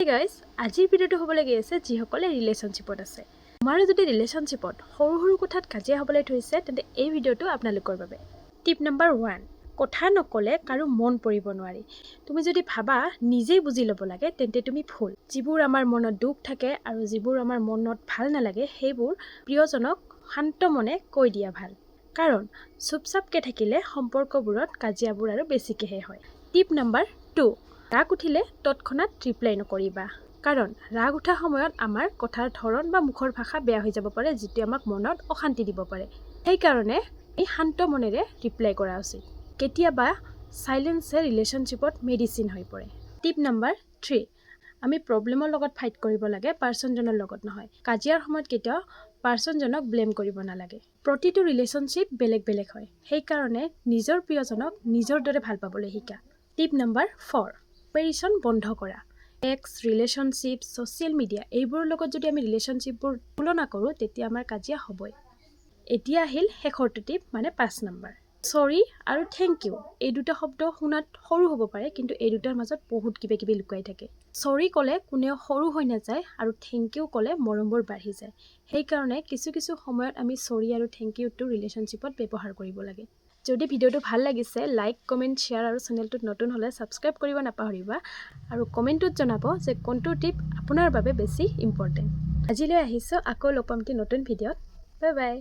Hey guys, আজিৰ ভিডিঅ'টো হ'বলৈ গৈ আছে যিসকলে ৰিলেশ্যনশ্বিপত আছে। আমাৰো যদি ৰিলেশ্যনশ্বিপত সৰু কথাত কাজিয়া হ'বলৈ ধৰিছে তেন্তে এই ভিডিঅ'টো আপোনালোকৰ বাবে। টিপ নম্বৰ 1, কথা নকলে কাৰো মন পৰিব নোৱাৰি। তুমি যদি ভাবা নিজেই বুজি ল'ব লাগে তেন্তে তুমি ভুল। যিবোৰ আমাৰ মনত দুখ থাকে আৰু যিবোৰ আমাৰ মনত ভাল নালাগে সেইবোৰ প্ৰিয়জনক শান্ত মনে কৈ দিয়া ভাল। কাৰণ চুপচাপকে থাকিলে সম্পৰ্কবোৰত কাজিয়াবোৰ আৰু বেছিকেহে হয়। টিপ নম্বৰ 2, ৰাগ উঠিলে তৎক্ষণাত ৰিপ্লাই নকৰিবা। কাৰণ ৰাগ উঠা সময়ত আমাৰ কথাৰ ধৰণ বা মুখৰ ভাষা বেয়া হৈ যাব পাৰে, যিটোৱে আমাক মনত অশান্তি দিব পাৰে। সেইকাৰণে এই শান্ত মনেৰে ৰিপ্লাই কৰা উচিত। কেতিয়াবা চাইলেন্সে ৰিলেশ্যনশ্বিপত মেডিচিন হৈ পৰে। টিপ নম্বৰ 3, আমি প্ৰব্লেমৰ লগত ফাইট কৰিব লাগে, পাৰ্চনজনৰ লগত নহয়। কাজিয়াৰ সময়ত কেতিয়াও পাৰ্চনজনক ব্লেম কৰিব নালাগে। প্ৰতিটো ৰিলেশ্যনশ্বিপ বেলেগ বেলেগ হয়। সেইকাৰণে নিজৰ প্ৰিয়জনক নিজৰ দৰে ভাল পাবলৈ শিকা। টিপ নম্বৰ 4, কম্পেৰিজন বন্ধ কৰা। এক্স, ৰিলেশ্যনশ্বিপ, ছ'চিয়েল মিডিয়া এইবোৰৰ লগত যদি আমি ৰিলেশ্যনশ্বিপবোৰ তুলনা কৰোঁ তেতিয়া আমাৰ কাজিয়া হ'বই। এতিয়া আহিল শেষৰটো টিপ, মানে 5 নম্বৰ। চৰি আৰু থেংক ইউ এই দুটা শব্দ শুনাত সৰু হ'ব পাৰে, কিন্তু এই দুটাৰ মাজত বহুত কিবা লুকাই থাকে। চৰি ক'লে কোনেও সৰু হৈ নাযায় আৰু থেংক ইউ ক'লে মৰমবোৰ বাঢ়ি যায়। সেইকাৰণে কিছু সময়ত আমি চৰি আৰু থেংক ইউটো ৰিলেশ্যনশ্বিপত ব্যৱহাৰ কৰিব লাগে। যদি ভিডিঅ'টো ভাল লাগিছে লাইক, কমেণ্ট, শ্বেয়াৰ আৰু চেনেলটোত নতুন হ'লে ছাবস্ক্ৰাইব কৰিব নাপাহৰিবা আৰু কমেণ্টত জনাব যে কোনটো টিপ আপোনাৰ বাবে বেছি ইম্পৰ্টেণ্ট। আজিলৈ আহিছোঁ, আকৌ লগ পাম নতুন ভিডিঅ'ত। Bye bye.